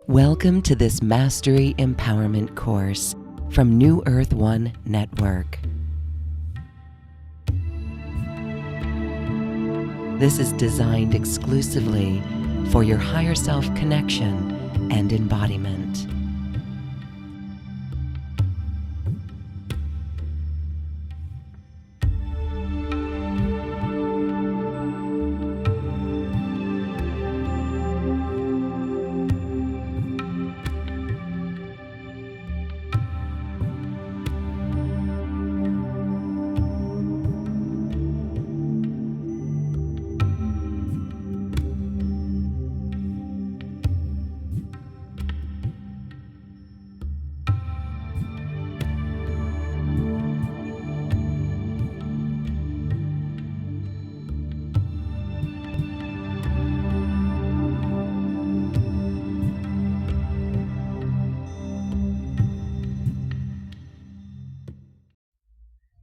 Welcome to this Mastery Empowerment course from New Earth One Network. This is designed exclusively for your higher self connection and embodiment.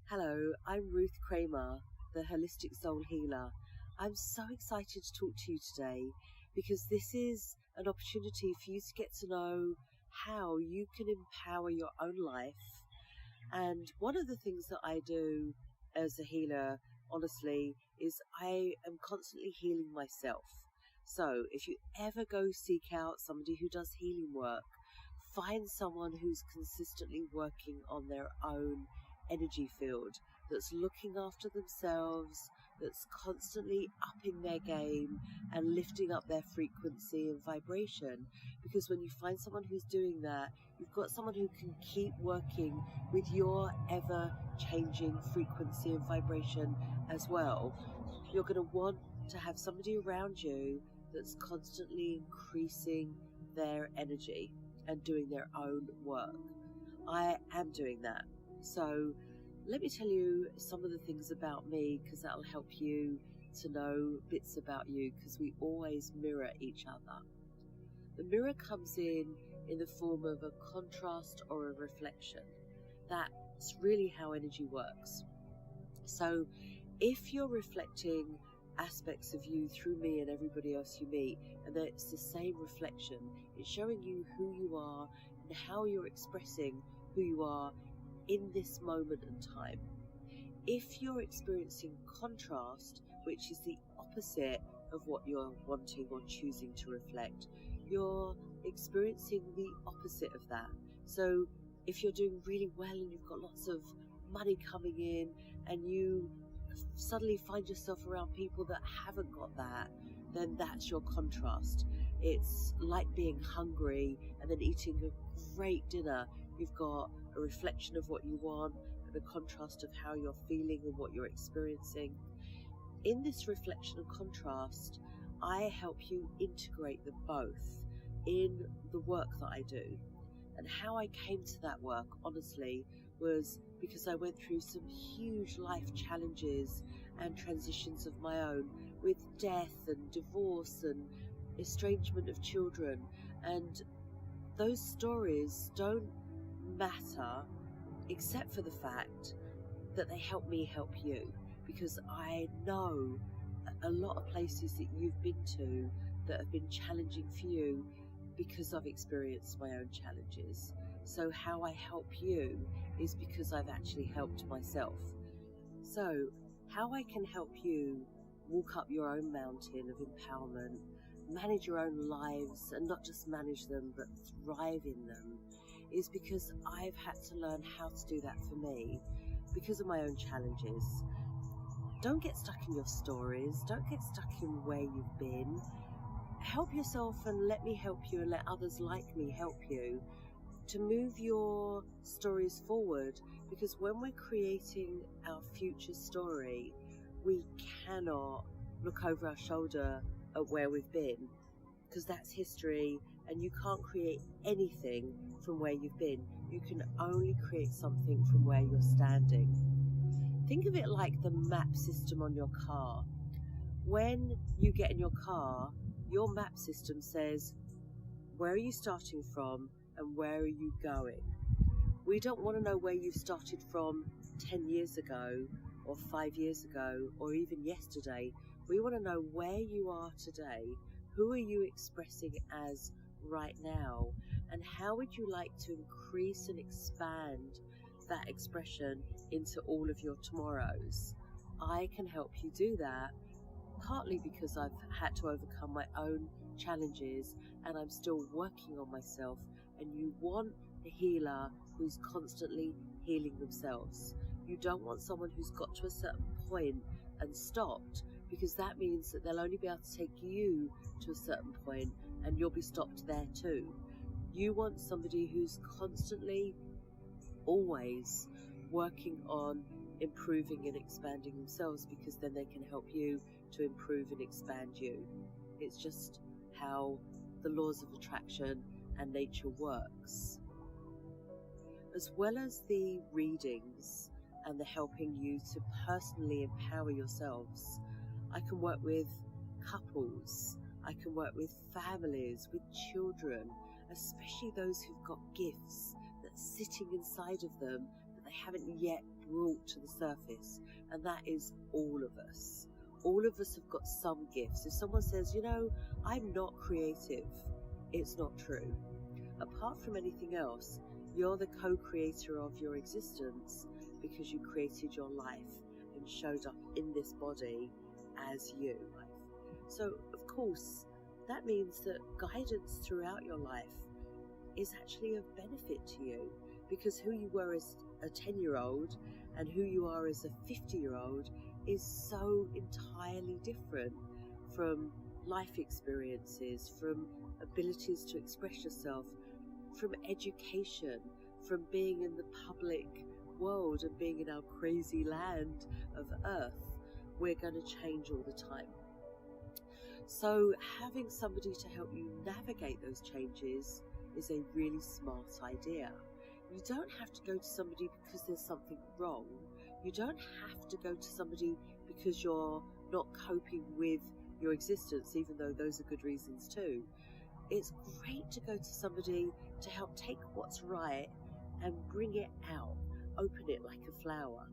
Hello, I'm Ruth Kramer, the Holistic Soul Healer. I'm so excited to talk to you today because this is an opportunity for you to get to know how you can empower your own life. And one of the things that I do as a healer, honestly, is I am constantly healing myself. So if you ever go seek out somebody who does healing work, find someone who's consistently working on their own energy field, that's looking after themselves, that's constantly upping their game and lifting up their frequency and vibration. Because when you find someone who's doing that, you've got someone who can keep working with your ever-changing frequency and vibration as well. You're going to want to have somebody around you that's constantly increasing their energy and doing their own work. I am doing that. So let me tell you some of the things about me, because that'll help you to know bits about you, because we always mirror each other. The mirror comes in the form of a contrast or a reflection. That's really how energy works. So if you're reflecting aspects of you through me and everybody else you meet, and that it's the same reflection, it's showing you who you are and how you're expressing who you are in this moment in time. If you're experiencing contrast, which is the opposite of what you're wanting or choosing to reflect, you're experiencing the opposite of that. So if you're doing really well and you've got lots of money coming in and you suddenly find yourself around people that haven't got that, then that's your contrast. It's like being hungry and then eating a great dinner. You've got a reflection of what you want and a contrast of how you're feeling and what you're experiencing. In this reflection and contrast, I help you integrate them both in the work that I do. And how I came to that work, honestly, was because I went through some huge life challenges and transitions of my own, with death and divorce and estrangement of children. And those stories don't matter except for the fact that they help me help you, because I know a lot of places that you've been to that have been challenging for you because I've experienced my own challenges. So how I help you is because I've actually helped myself. So how I can help you walk up your own mountain of empowerment, manage your own lives, and not just manage them but thrive in them, is because I've had to learn how to do that for me because of my own challenges. Don't get stuck in your stories. Don't get stuck in where you've been. Help yourself and let me help you, and let others like me help you to move your stories forward, because when we're creating our future story, we cannot look over our shoulder at where we've been, because that's history, and you can't create anything from where you've been. You can only create something from where you're standing. Think of it like the map system on your car. When you get in your car, your map system says, where are you starting from and where are you going? We don't want to know where you started from 10 years ago or 5 years ago or even yesterday. We want to know where you are today. Who are you expressing as right now? And how would you like to increase and expand that expression into all of your tomorrows? I can help you do that, partly because I've had to overcome my own challenges and I'm still working on myself. And you want a healer who's constantly healing themselves. You don't want someone who's got to a certain point and stopped, because that means that they'll only be able to take you to a certain point and you'll be stopped there too. You want somebody who's constantly, always working on improving and expanding themselves, because then they can help you to improve and expand you. It's just how the laws of attraction and nature works. As well as the readings and the helping you to personally empower yourselves, I can work with couples, I can work with families, with children, especially those who've got gifts that's sitting inside of them that they haven't yet brought to the surface. And that is all of us. All of us have got some gifts. If someone says, you know, I'm not creative, it's not true. Apart from anything else, you're the co-creator of your existence, because you created your life and showed up in this body as you. So, of course, that means that guidance throughout your life is actually of benefit to you, because who you were as a 10-year-old and who you are as a 50-year-old is so entirely different, from life experiences, from abilities to express yourself, from education, from being in the public world and being in our crazy land of Earth. We're going to change all the time. So having somebody to help you navigate those changes is a really smart idea. You don't have to go to somebody because there's something wrong. You don't have to go to somebody because you're not coping with your existence, even though those are good reasons too. It's great to go to somebody to help take what's right and bring it out, open it like a flower.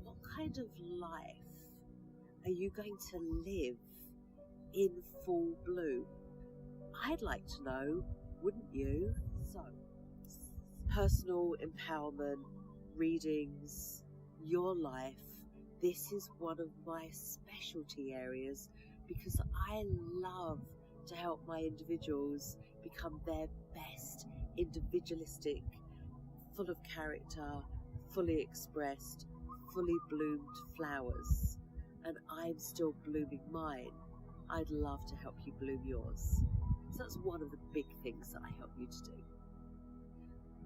What kind of life are you going to live in full bloom? I'd like to know, wouldn't you? So, personal empowerment, readings, your life, this is one of my specialty areas, because I love to help my individuals become their best individualistic, full of character, fully expressed, fully bloomed flowers. And I'm still blooming mine. I'd love to help you bloom yours. So that's one of the big things that I help you to do.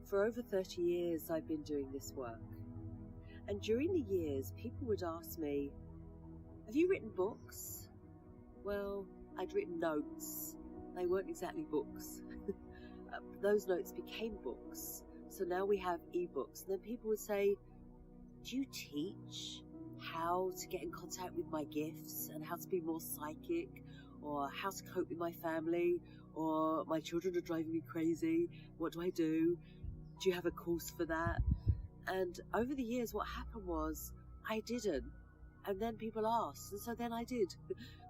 For over 30 years, I've been doing this work. And during the years, people would ask me, have you written books? Well, I'd written notes. They weren't exactly books. Those notes became books. So now we have ebooks. And then people would say, do you teach how to get in contact with my gifts and how to be more psychic, or how to cope with my family, or my children are driving me crazy? What do I do? Do you have a course for that? And over the years, what happened was I didn't. And then people asked, and so then I did.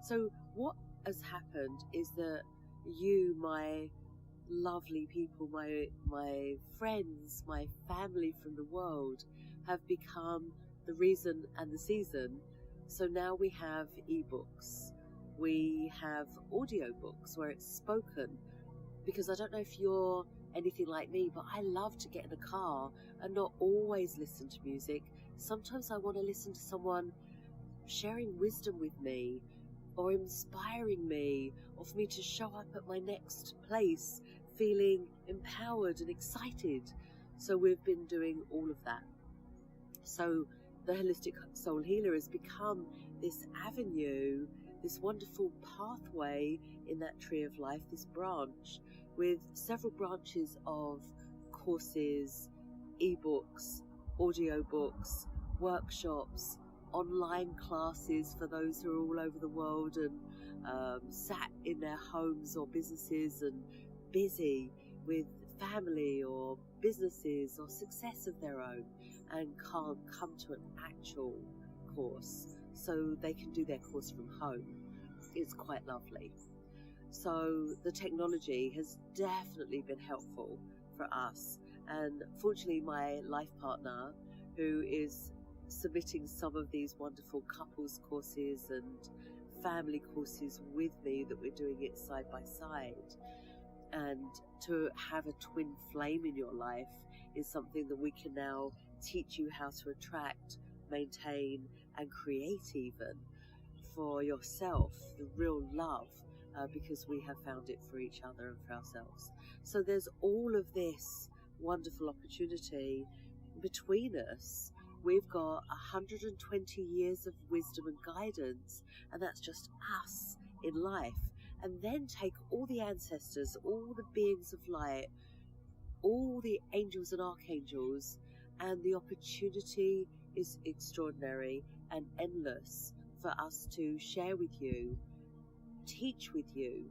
So what has happened is that you, my lovely people, my friends, my family from the world, have become the reason and the season. So now we have ebooks, we have audiobooks where it's spoken, because I don't know if you're anything like me, but I love to get in a car and not always listen to music. Sometimes I want to listen to someone sharing wisdom with me, or inspiring me, or for me to show up at my next place feeling empowered and excited. So we've been doing all of that. So the Holistic Soul Healer has become this avenue, this wonderful pathway in that tree of life, this branch, with several branches of courses, ebooks, audiobooks, workshops, online classes for those who are all over the world and sat in their homes or businesses and busy with family or businesses or success of their own and can't come to an actual course, so they can do their course from home. It's quite lovely. So the technology has definitely been helpful for us, and fortunately my life partner, who is submitting some of these wonderful couples courses and family courses with me, that we're doing it side by side. And to have a twin flame in your life is something that we can now teach you how to attract, maintain, and create even for yourself, the real love, because we have found it for each other and for ourselves. So there's all of this wonderful opportunity between us. We've got 120 years of wisdom and guidance, and that's just us in life. And then take all the ancestors, all the beings of light, all the angels and archangels, and the opportunity is extraordinary and endless for us to share with you, teach with you,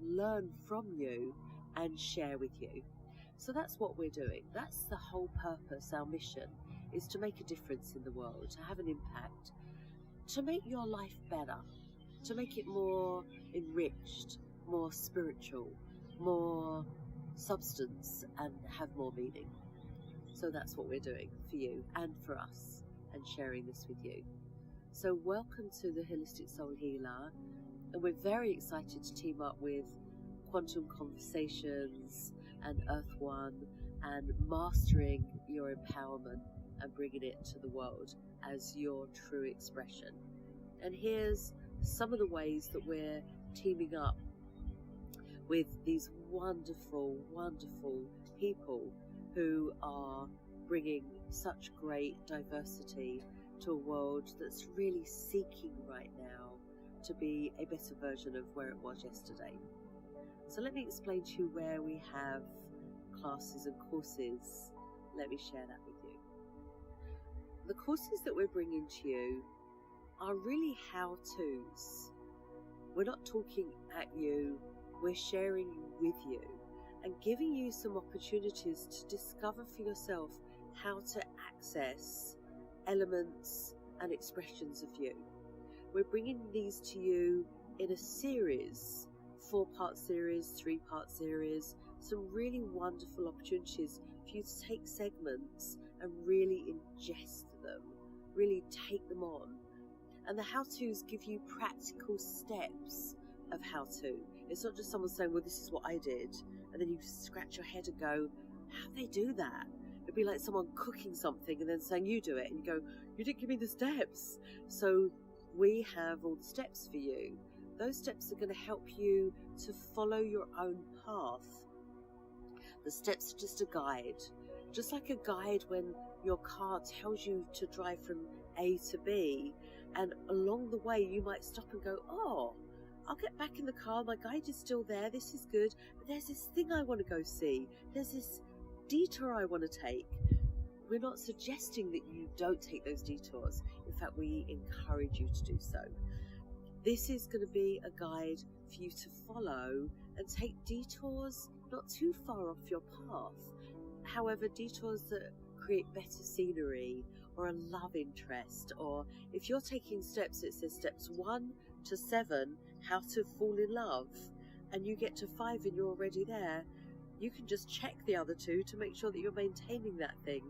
learn from you, and share with you. So that's what we're doing. That's the whole purpose. Our mission is to make a difference in the world, to have an impact, to make your life better, to make it more enriched, more spiritual, more substance, and have more meaning. So that's what we're doing for you and for us, and sharing this with you. So welcome to the Holistic Soul Healer, and we're very excited to team up with Quantum Conversations and Earth One, and mastering your empowerment and bringing it to the world as your true expression. And here's some of the ways that we're teaming up with these wonderful, wonderful people who are bringing such great diversity to a world that's really seeking right now to be a better version of where it was yesterday. So let me explain to you where we have classes and courses. Let me share that with you. The courses that we're bringing to you are really how-tos. We're not talking at you, we're sharing with you and giving you some opportunities to discover for yourself how to access elements and expressions of you. We're bringing these to you in a series, 4-part series, 3-part series, some really wonderful opportunities for you to take segments and really ingest them, really take them on. And the how-tos give you practical steps of how to. It's not just someone saying, well, this is what I did, and then you scratch your head and go, how'd they do that? It'd be like someone cooking something and then saying, you do it, and you go, you didn't give me the steps. So we have all the steps for you. Those steps are going to help you to follow your own path. The steps are just a guide. Just like a guide when your car tells you to drive from A to B, and along the way you might stop and go, oh, I'll get back in the car, my guide is still there, this is good, but there's this thing I want to go see, there's this detour I want to take. We're not suggesting that you don't take those detours. In fact, we encourage you to do so. This is going to be a guide for you to follow and take detours not too far off your path. However, detours that create better scenery or a love interest, or if you're taking steps, it says steps 1 to 7, how to fall in love, and you get to 5 and you're already there, you can just check the other 2 to make sure that you're maintaining that thing.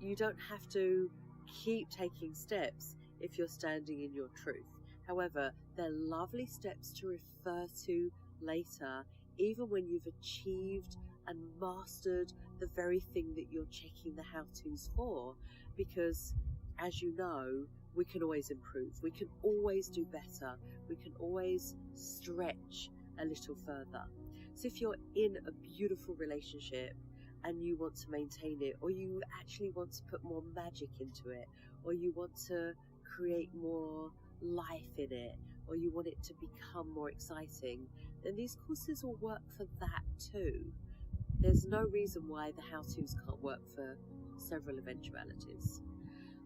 You don't have to keep taking steps if you're standing in your truth. However, they're lovely steps to refer to later, even when you've achieved and mastered the very thing that you're checking the how-tos for, because as you know, we can always improve, we can always do better, we can always stretch a little further. So if you're in a beautiful relationship and you want to maintain it, or you actually want to put more magic into it, or you want to create more life in it, or you want it to become more exciting, then these courses will work for that too. There's no reason why the how-tos can't work for several eventualities.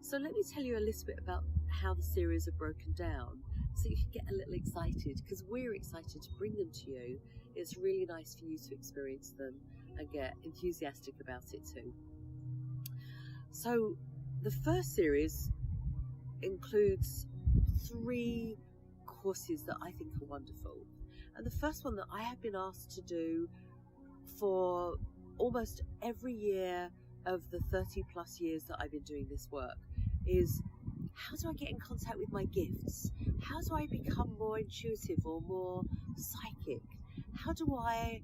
So let me tell you a little bit about how the series are broken down, so you can get a little excited, because we're excited to bring them to you. It's really nice for you to experience them and get enthusiastic about it too. So the first series includes 3 courses that I think are wonderful. And the first one that I have been asked to do for almost every year of the 30 plus years that I've been doing this work is, how do I get in contact with my gifts? How do I become more intuitive or more psychic? How do I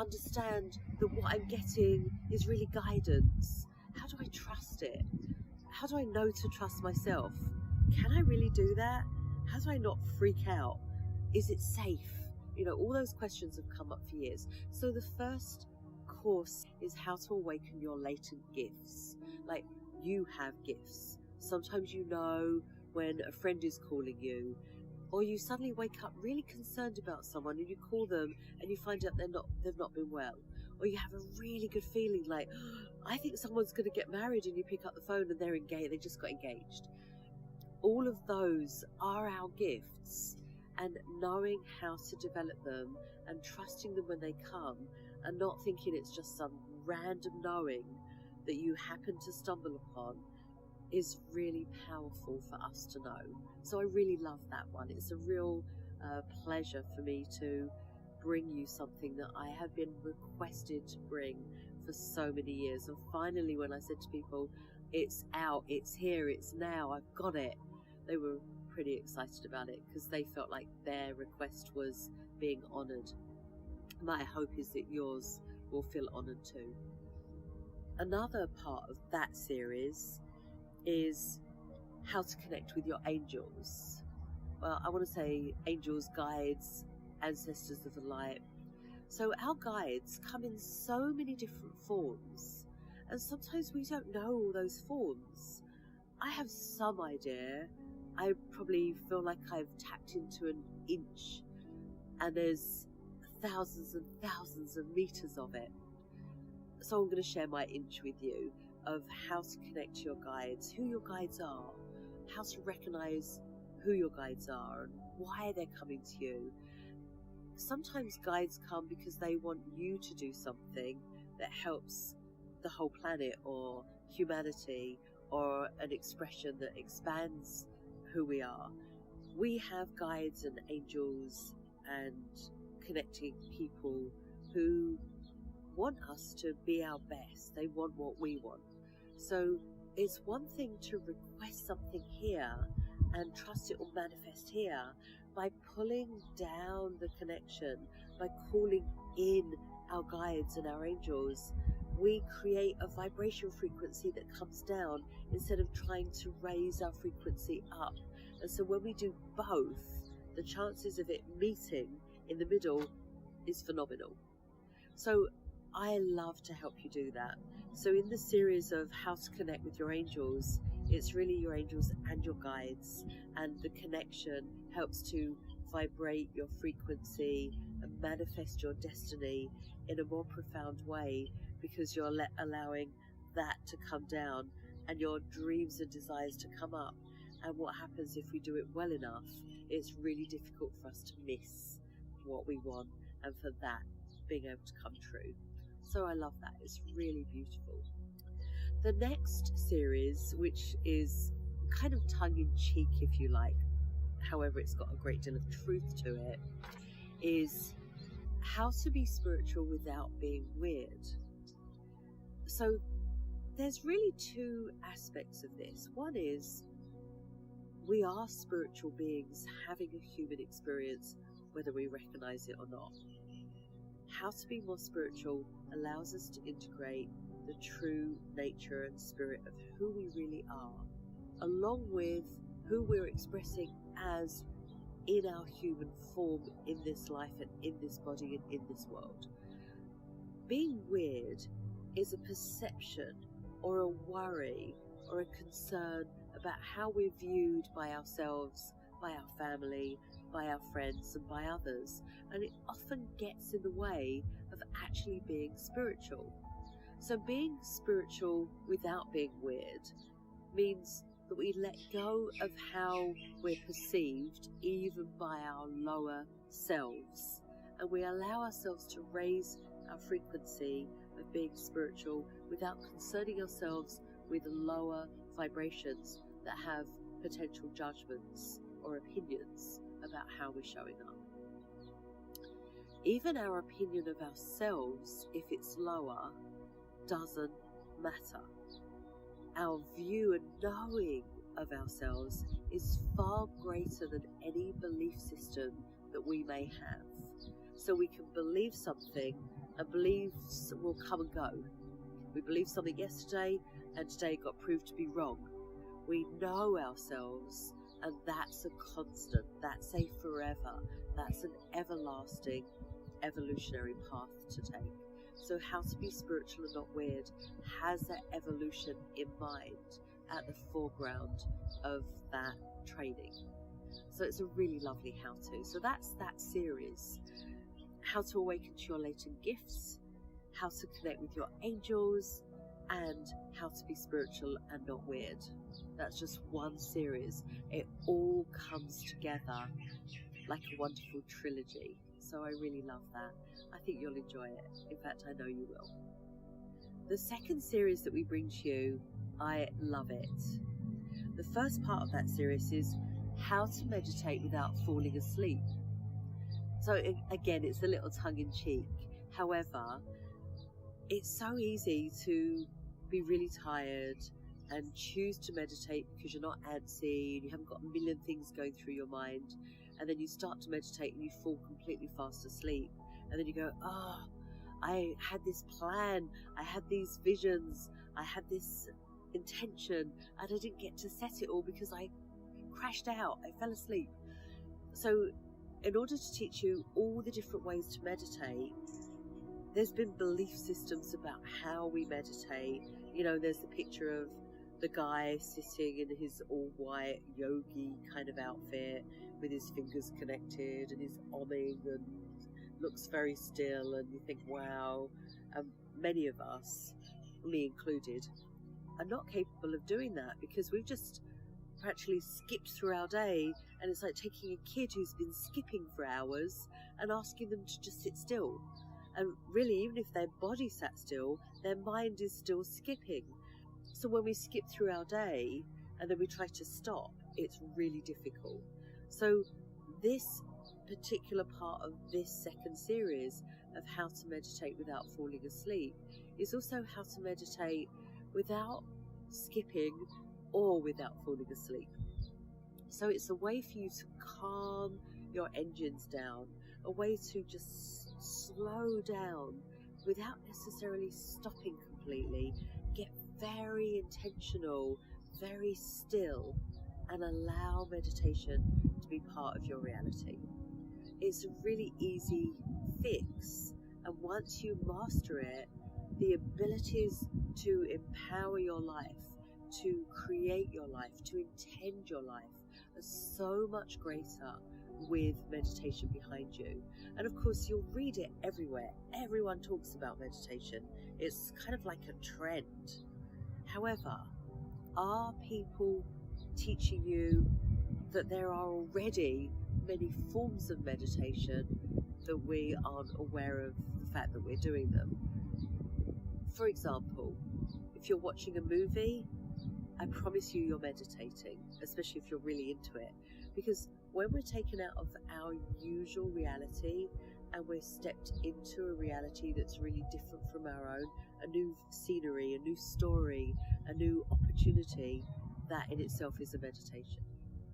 understand that what I'm getting is really guidance? How do I trust it? How do I know to trust myself? Can I really do that? How do I not freak out? Is it safe? You know, all those questions have come up for years. So the first course is how to awaken your latent gifts. Like, you have gifts. Sometimes you know when a friend is calling you, or you suddenly wake up really concerned about someone and you call them and you find out they've not been well. Or you have a really good feeling like, I think someone's going to get married, and you pick up the phone and they're engaged, they just got engaged. All of those are our gifts, and knowing how to develop them and trusting them when they come, and not thinking it's just some random knowing that you happen to stumble upon, is really powerful for us to know. So I really love that one. It's a real pleasure for me to bring you something that I have been requested to bring for so many years. And finally, when I said to people, it's out, it's here, it's now, I've got it, they were pretty excited about it because they felt like their request was being honoured. My hope is that yours will feel honoured too. Another part of that series is how to connect with your angels. Well, I want to say angels, guides, ancestors of the light. So our guides come in so many different forms, and sometimes we don't know all those forms. I have some idea. I probably feel like I've tapped into an inch, and there's thousands and thousands of meters of it. So I'm going to share my inch with you of how to connect to your guides, who your guides are, how to recognize who your guides are and why they're coming to you. Sometimes guides come because they want you to do something that helps the whole planet or humanity, or an expression that expands who we are. We have guides and angels and connecting people who want us to be our best. They want what we want. So it's one thing to request something here and trust it will manifest here. By pulling down the connection, by calling in our guides and our angels, we create a vibration frequency that comes down instead of trying to raise our frequency up. And so when we do both, the chances of it meeting in the middle is phenomenal. So I love to help you do that. So in the series of how to connect with your angels, it's really your angels and your guides, and the connection helps to vibrate your frequency and manifest your destiny in a more profound way, because you're allowing that to come down and your dreams and desires to come up. And what happens if we do it well enough, it's really difficult for us to miss what we want and for that being able to come true. So I love that. It's really beautiful. The next series, which is kind of tongue-in-cheek if you like, however it's got a great deal of truth to it, is how to be spiritual without being weird. So there's really 2 aspects of this. One is we are spiritual beings having a human experience, whether we recognize it or not. How to be more spiritual allows us to integrate the true nature and spirit of who we really are, along with who we're expressing as in our human form in this life and in this body and in this world. Being weird is a perception or a worry or a concern about how we're viewed by ourselves, by our family, by our friends and by others, and it often gets in the way of actually being spiritual. So being spiritual without being weird means that we let go of how we're perceived even by our lower selves, and we allow ourselves to raise our frequency of being spiritual without concerning ourselves with lower vibrations that have potential judgments or opinions about how we're showing up. Even our opinion of ourselves, if it's lower, doesn't matter. Our view and knowing of ourselves is far greater than any belief system that we may have. So we can believe something, and beliefs will come and go. We believed something yesterday, and today it got proved to be wrong. We know ourselves, and that's a constant, that's a forever, that's an everlasting evolutionary path to take. So how to be spiritual and not weird has that evolution in mind at the foreground of that training. So it's a really lovely how-to. So that's that series. How to awaken to your latent gifts, how to connect with your angels, and how to be spiritual and not weird. That's just one series. It all comes together like a wonderful trilogy. So I really love that. I think you'll enjoy it. In fact, I know you will. The second series that we bring to you, I love it. The first part of that series is how to meditate without falling asleep. So again, it's a little tongue-in-cheek. However, it's so easy to be really tired and choose to meditate because you're not antsy and you haven't got a million things going through your mind, and then you start to meditate and you fall completely fast asleep, and then you go, oh, I had this plan, I had these visions, I had this intention, and I didn't get to set it all because I crashed out, I fell asleep. So in order to teach you all the different ways to meditate, there's been belief systems about how we meditate. You know, there's the picture of the guy sitting in his all-white yogi kind of outfit with his fingers connected and he's omming and looks very still, and you think, wow. Many of us, me included, are not capable of doing that because we've just actually skipped through our day, and it's like taking a kid who's been skipping for hours and asking them to just sit still. And really, even if their body sat still, their mind is still skipping. So when we skip through our day and then we try to stop, it's really difficult. So this particular part of this second series of how to meditate without falling asleep is also how to meditate without skipping or without falling asleep. So it's a way for you to calm your engines down, a way to just slow down without necessarily stopping completely. Get very intentional, very still, and allow meditation to be part of your reality. It's a really easy fix, and once you master it, the abilities to empower your life, to create your life, to intend your life are so much greater with meditation behind you. And of course, you'll read it everywhere. Everyone talks about meditation. It's kind of like a trend. However, are people teaching you that there are already many forms of meditation that we aren't aware of the fact that we're doing them? For example, if you're watching a movie, I promise you you're meditating, especially if you're really into it. Because when we're taken out of our usual reality and we're stepped into a reality that's really different from our own, a new scenery, a new story, a new opportunity, that in itself is a meditation.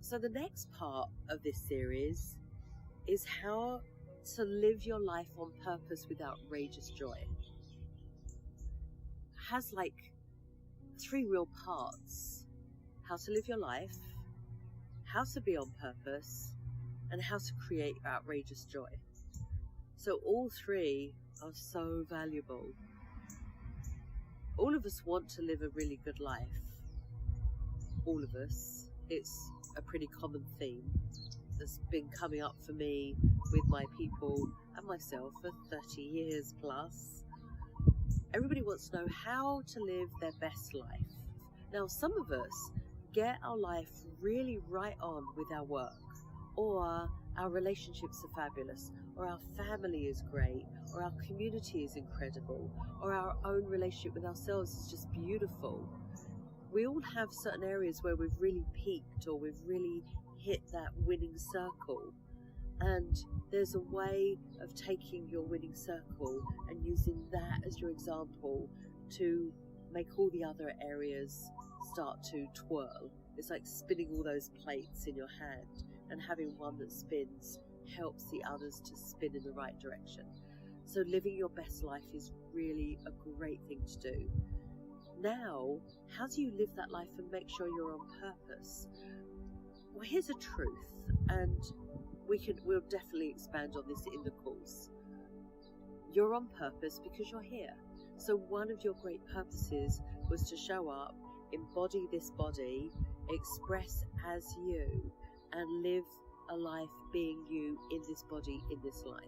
So the next part of this series is how to live your life on purpose with outrageous joy. It has like 3 real parts: how to live your life, how to be on purpose, and how to create outrageous joy. So all 3 are so valuable. All of us want to live a really good life. All of us. It's a pretty common theme that's been coming up for me with my people and myself for 30 years plus. Everybody wants to know how to live their best life. Now, some of us get our life really right on with our work, or our relationships are fabulous, or our family is great, or our community is incredible, or our own relationship with ourselves is just beautiful. We all have certain areas where we've really peaked, or we've really hit that winning circle. And there's a way of taking your winning circle and using that as your example to make all the other areas start to twirl. It's like spinning all those plates in your hand, and having one that spins helps the others to spin in the right direction. So living your best life is really a great thing to do. Now, how do you live that life and make sure you're on purpose? Well, here's a truth, and we'll definitely expand on this in the course. You're on purpose because you're here. So one of your great purposes was to show up, embody this body, express as you, and live a life being you in this body, in this life.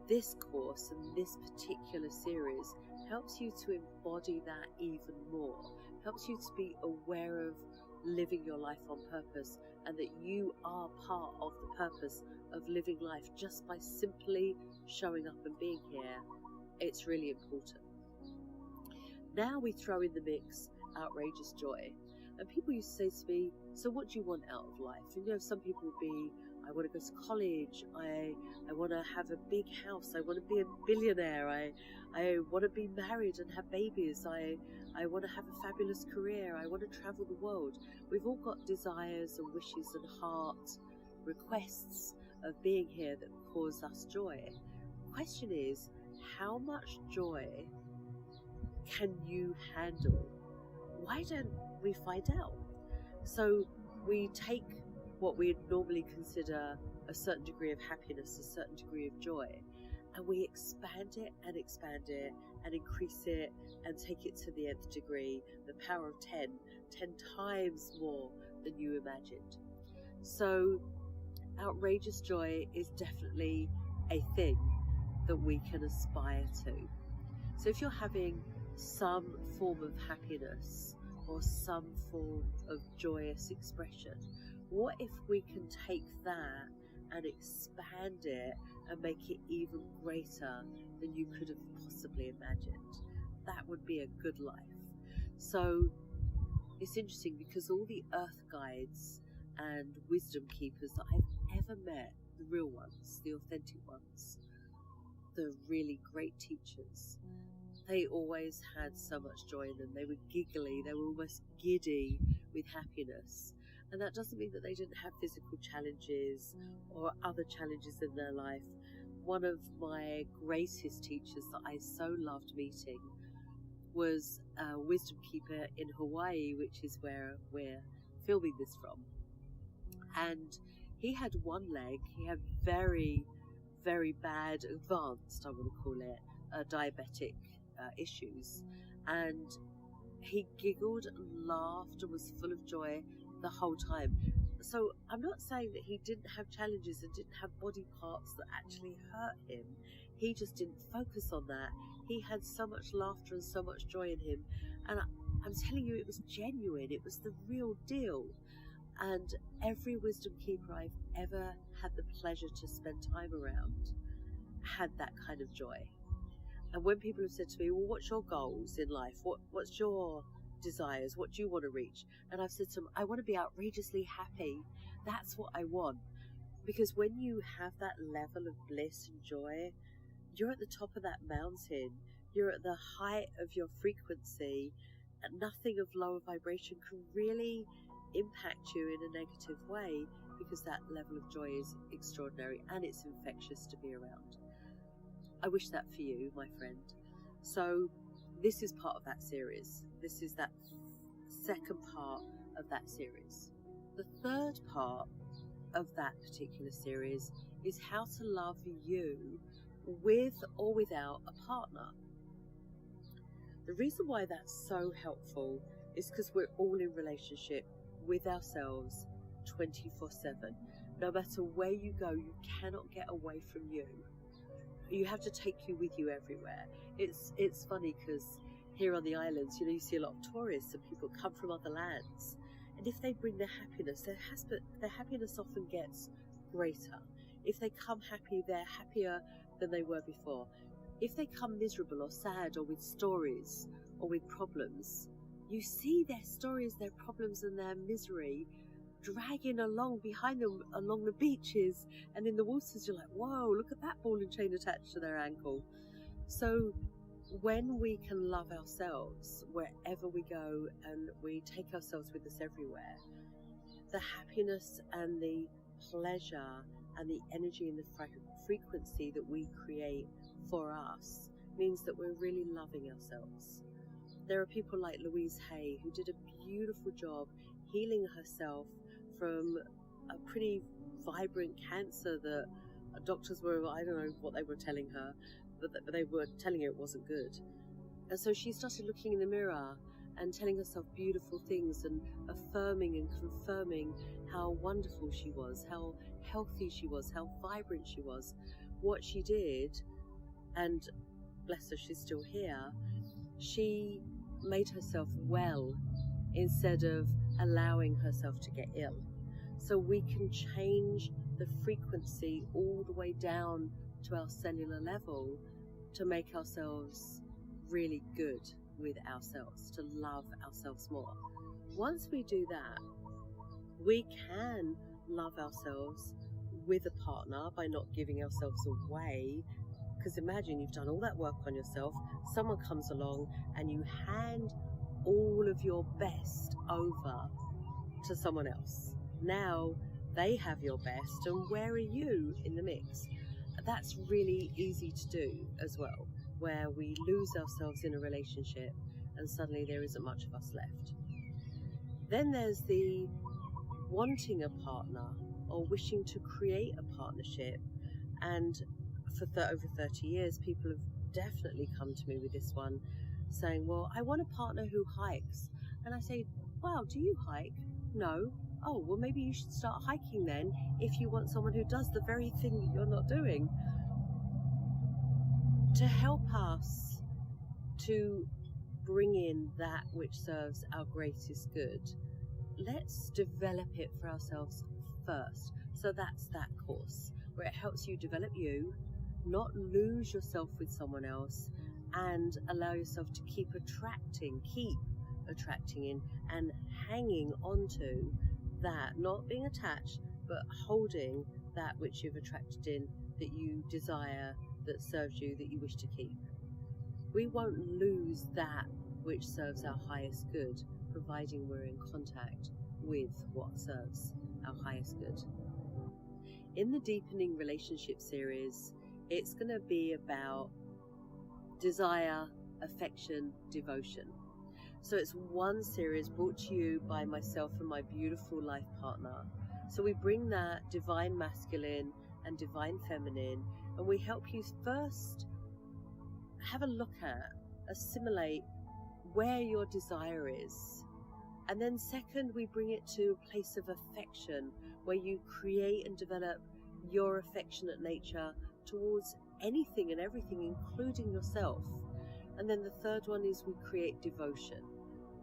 This course and this particular series helps you to embody that even more, helps you to be aware of living your life on purpose, and that you are part of the purpose of living life just by simply showing up and being here. It's really important. Now we throw in the mix outrageous joy. And people used to say to me, so what do you want out of life? And some people would be, I want to go to college, I want to have a big house, I want to be a billionaire, I want to be married and have babies, I want to have a fabulous career, I want to travel the world. We've all got desires and wishes and heart requests of being here that cause us joy. The question is, how much joy can you handle? Why don't we find out? So we take what we'd normally consider a certain degree of happiness, a certain degree of joy, and we expand it and increase it and take it to the nth degree, the power of 10 times more than you imagined. So outrageous joy is definitely a thing that we can aspire to. So if you're having some form of happiness or some form of joyous expression, what if we can take that and expand it and make it even greater than you could have possibly imagined? That would be a good life. So it's interesting because all the earth guides and wisdom keepers that I've ever met, the real ones, the authentic ones, the really great teachers, they always had so much joy in them. They were giggly, they were almost giddy with happiness. And that doesn't mean that they didn't have physical challenges or other challenges in their life. One of my greatest teachers that I so loved meeting was a wisdom keeper in Hawaii, which is where we're filming this from. And he had one leg, he had very, very bad, advanced, I want to call it, diabetic issues. And he giggled and laughed and was full of joy the whole time. So I'm not saying that he didn't have challenges and didn't have body parts that actually hurt him. He just didn't focus on that. He had so much laughter and so much joy in him. And I'm telling you, it was genuine. It was the real deal. And every wisdom keeper I've ever had the pleasure to spend time around had that kind of joy. And when people have said to me, well, what's your goals in life? What's your desires? What do you want to reach? And I've said to them, I want to be outrageously happy. That's what I want. Because when you have that level of bliss and joy, you're at the top of that mountain. You're at the height of your frequency, and nothing of lower vibration can really impact you in a negative way, because that level of joy is extraordinary and it's infectious to be around. I wish that for you, my friend. So this is part of that series. This is that second part of that series. The third part of that particular series is how to love you with or without a partner. The reason why that's so helpful is because we're all in relationship with ourselves 24/7. No matter where you go, you cannot get away from you. You have to take you with you everywhere. It's funny because here on the islands, you see a lot of tourists and people come from other lands. And if they bring their happiness, their happiness often gets greater. If they come happy, they're happier than they were before. If they come miserable or sad or with stories or with problems, you see their stories, their problems and their misery dragging along behind them along the beaches and in the waters. You're like, whoa, look at that ball and chain attached to their ankle. So when we can love ourselves wherever we go and we take ourselves with us everywhere, the happiness and the pleasure and the energy and the frequency that we create for us means that we're really loving ourselves. There are people like Louise Hay who did a beautiful job healing herself from a pretty vibrant cancer that doctors were, I don't know what they were telling her, but they were telling her it wasn't good. And so she started looking in the mirror and telling herself beautiful things and affirming and confirming how wonderful she was, how healthy she was, how vibrant she was. What she did, and bless her, she's still here, she made herself well instead of allowing herself to get ill. So we can change the frequency all the way down to our cellular level to make ourselves really good with ourselves, to love ourselves more. Once we do that, we can love ourselves with a partner by not giving ourselves away. Because imagine you've done all that work on yourself, someone comes along and you hand all of your best over to someone else. Now they have your best, and where are you in the mix? That's really easy to do as well, where we lose ourselves in a relationship and suddenly there isn't much of us left. Then there's the wanting a partner or wishing to create a partnership, and for over 30 years people have definitely come to me with this one, saying, well, I want a partner who hikes. And I say, wow, do you hike? No. Oh, well, maybe you should start hiking then if you want someone who does the very thing that you're not doing. To help us to bring in that which serves our greatest good, let's develop it for ourselves first. So that's that course where it helps you develop you, not lose yourself with someone else, and allow yourself to keep attracting in and hanging onto that, not being attached, but holding that which you've attracted in, that you desire, that serves you, that you wish to keep. We won't lose that which serves our highest good, providing we're in contact with what serves our highest good. In the Deepening Relationship series, it's going to be about desire, affection, devotion. So it's one series brought to you by myself and my beautiful life partner. So we bring that divine masculine and divine feminine, and we help you first have a look at, assimilate where your desire is. And then second, we bring it to a place of affection where you create and develop your affectionate nature towards anything and everything, including yourself. And then the third one is we create devotion,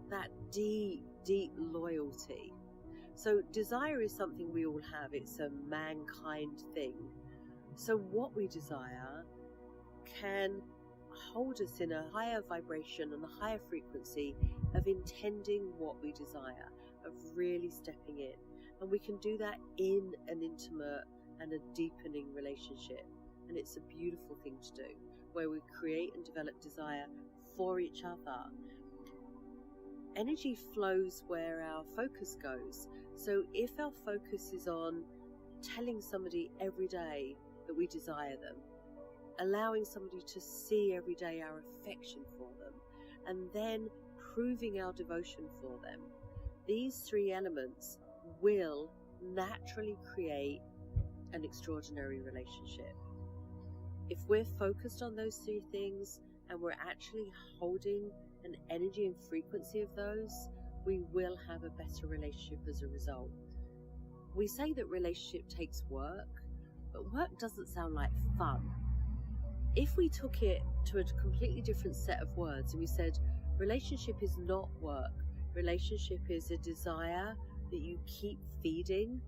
that deep, deep loyalty. So desire is something we all have. It's a mankind thing. So what we desire can hold us in a higher vibration and a higher frequency of intending what we desire, of really stepping in. And we can do that in an intimate and a deepening relationship. And it's a beautiful thing to do, where we create and develop desire for each other. Energy flows where our focus goes. So if our focus is on telling somebody every day that we desire them, allowing somebody to see every day our affection for them, and then proving our devotion for them, these three elements will naturally create an extraordinary relationship. If we're focused on those three things and we're actually holding an energy and frequency of those, we will have a better relationship as a result. We say that relationship takes work, but work doesn't sound like fun. If we took it to a completely different set of words and we said, relationship is not work, relationship is a desire that you keep feeding,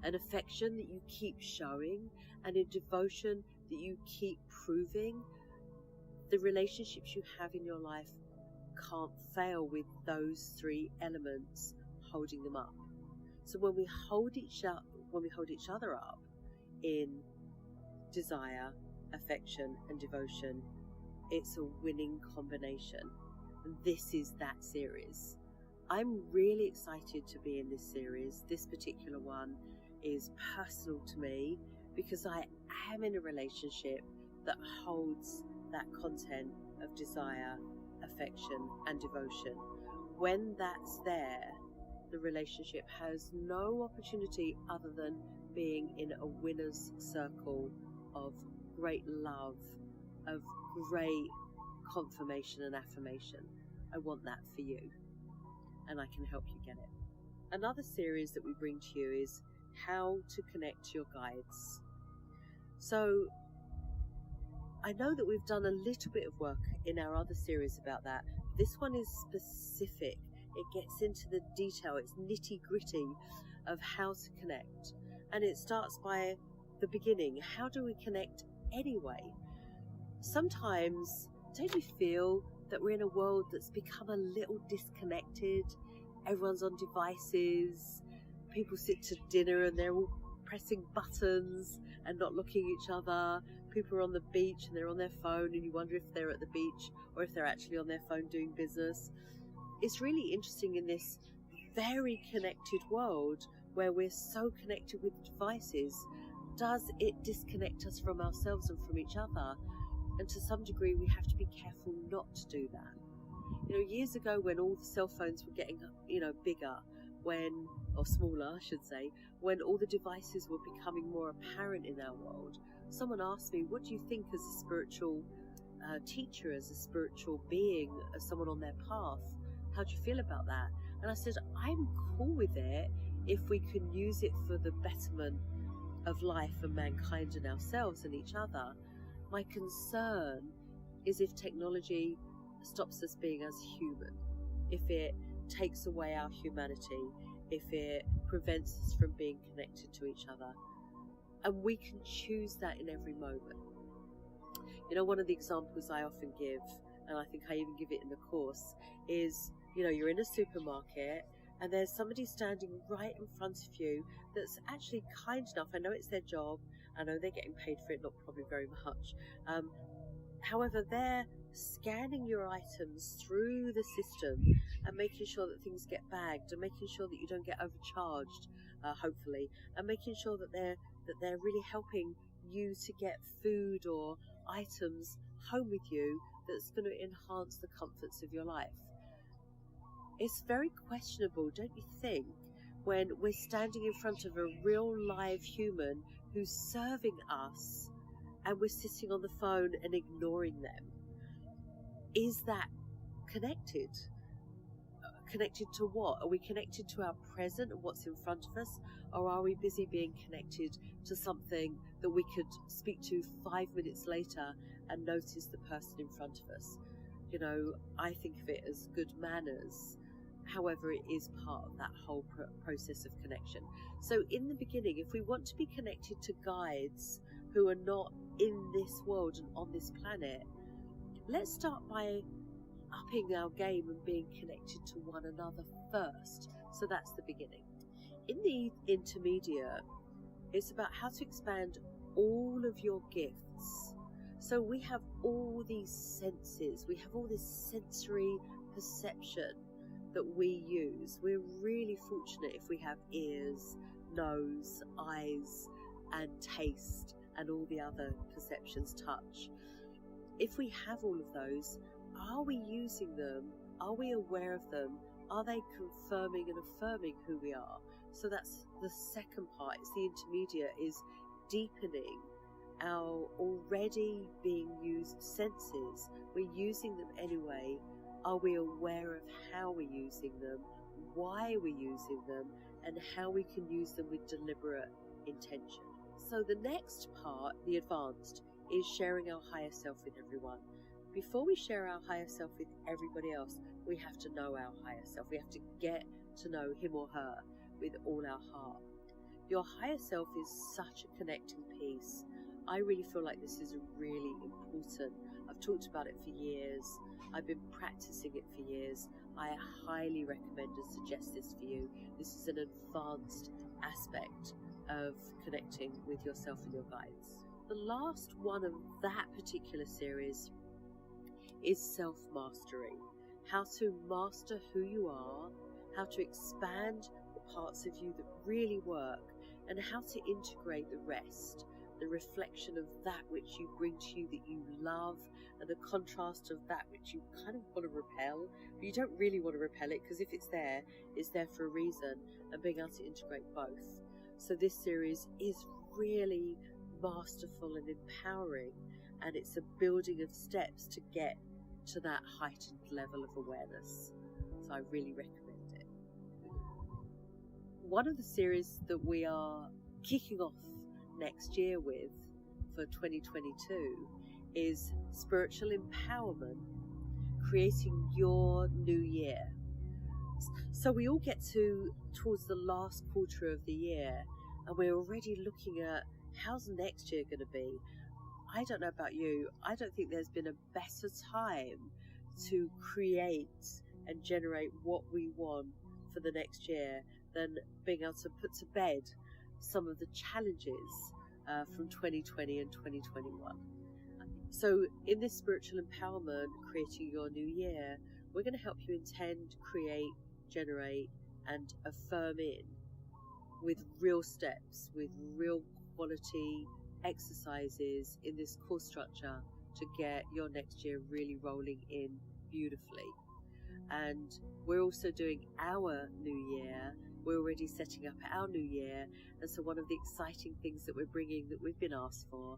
an affection that you keep showing, and a devotion that you keep proving, the relationships you have in your life can't fail with those three elements holding them up. So when we hold each other up in desire, affection, and devotion, it's a winning combination. And this is that series. I'm really excited to be in this series. This particular one is personal to me because I am in a relationship that holds that content of desire, affection, and devotion. When that's there, the relationship has no opportunity other than being in a winner's circle of great love, of great confirmation and affirmation. I want that for you, and I can help you get it. Another series that we bring to you is how to connect to your guides. So I know that we've done a little bit of work in our other series about that. This one is specific. It gets into the detail. It's nitty-gritty of how to connect. And it starts by the beginning. How do we connect anyway? Sometimes, don't you feel that we're in a world that's become a little disconnected? Everyone's on devices. People sit to dinner and they're all pressing buttons and not looking at each other. People are on the beach and they're on their phone, and you wonder if they're at the beach or if they're actually on their phone doing business. It's really interesting in this very connected world where we're so connected with devices. Does it disconnect us from ourselves and from each other? And to some degree, we have to be careful not to do that. Years ago, when all the cell phones were getting, bigger, or smaller, I should say, when all the devices were becoming more apparent in our world, someone asked me, what do you think as a spiritual teacher, as a spiritual being, as someone on their path? How do you feel about that? And I said, I'm cool with it if we can use it for the betterment of life and mankind and ourselves and each other. My concern is if technology stops us being as human, if it takes away our humanity, if it prevents us from being connected to each other. And we can choose that in every moment. One of the examples I often give, and I think I even give it in the course, is, you're in a supermarket and there's somebody standing right in front of you that's actually kind enough. I know it's their job. I know they're getting paid for it, not probably very much. However, they're scanning your items through the system and making sure that things get bagged and making sure that you don't get overcharged, hopefully, and making sure that they're really helping you to get food or items home with you that's going to enhance the comforts of your life. It's very questionable, don't you think, when we're standing in front of a real live human who's serving us and we're sitting on the phone and ignoring them? Is that connected? Connected to what? Are we connected to our present and what's in front of us? Or are we busy being connected to something that we could speak to 5 minutes later and notice the person in front of us? I think of it as good manners. However, it is part of that whole process of connection. So in the beginning, if we want to be connected to guides who are not in this world and on this planet, let's start by upping our game and being connected to one another first. So that's the beginning. In the intermediate, it's about how to expand all of your gifts. So we have all these senses, we have all this sensory perception that we use. We're really fortunate if we have ears, nose, eyes, and taste, and all the other perceptions, touch. If we have all of those, are we using them? Are we aware of them? Are they confirming and affirming who we are? So that's the second part. It's the intermediate, is deepening our already being used senses. We're using them anyway. Are we aware of how we're using them, why we're using them, and how we can use them with deliberate intention? So the next part, the advanced, is sharing our higher self with everyone. Before we share our higher self with everybody else, we have to know our higher self. We have to get to know him or her with all our heart. Your higher self is such a connecting piece. I really feel like this is really important. I've talked about it for years. I've been practicing it for years. I highly recommend and suggest this for you. This is an advanced aspect of connecting with yourself and your guides. The last one of that particular series is self-mastery. How to master who you are, how to expand the parts of you that really work, and how to integrate the rest, the reflection of that which you bring to you that you love, and the contrast of that which you kind of want to repel, but you don't really want to repel it, because if it's there for a reason, and being able to integrate both. So this series is really masterful and empowering, and it's a building of steps to get to that heightened level of awareness. So I really recommend it. One of the series that we are kicking off next year with for 2022 is Spiritual Empowerment, Creating Your New Year. So we all get towards the last quarter of the year, and we're already looking at how's next year going to be. I don't know about you, I don't think there's been a better time to create and generate what we want for the next year than being able to put to bed some of the challenges from 2020 and 2021. So in this Spiritual Empowerment, Creating Your New Year, we're going to help you intend, create, generate and affirm in with real steps, with real quality exercises in this course structure to get your next year really rolling in beautifully. And we're also doing our new year. We're already setting up our new year, and so one of the exciting things that we're bringing, that we've been asked for,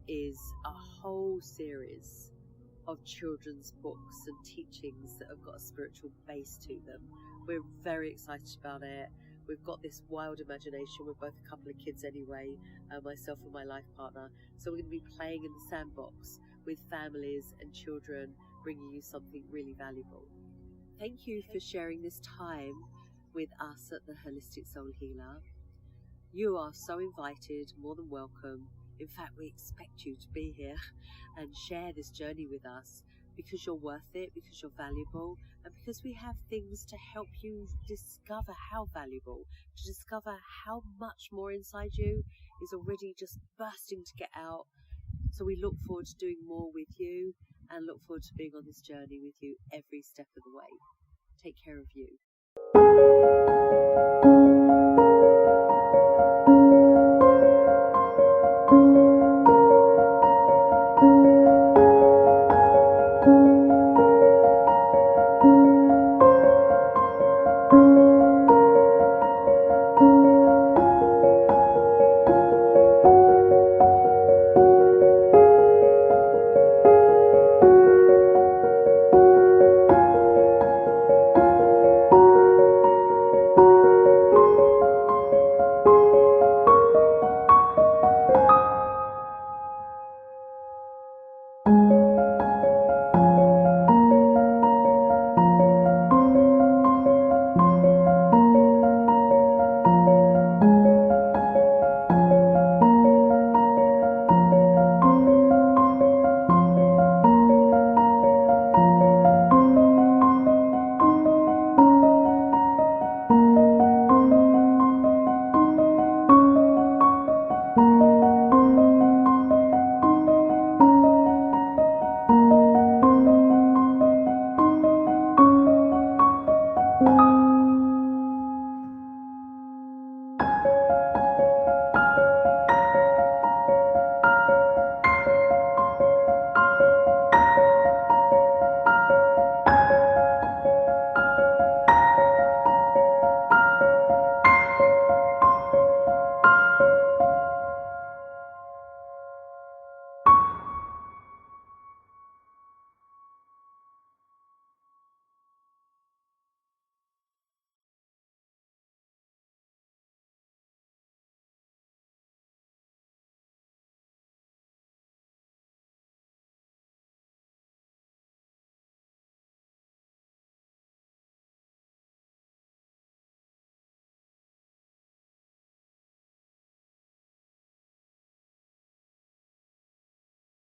is a whole series of children's books and teachings that have got a spiritual base to them. We're very excited about it. We've got this wild imagination. We're both a couple of kids anyway, myself and my life partner. So we're going to be playing in the sandbox with families and children, bringing you something really valuable. Thank you for sharing this time with us at the Holistic Soul Healer. You are so invited, more than welcome. In fact, we expect you to be here and share this journey with us, because you're worth it, because you're valuable, and because we have things to help you discover how valuable, to discover how much more inside you is already just bursting to get out. So we look forward to doing more with you, and look forward to being on this journey with you every step of the way. Take care of you.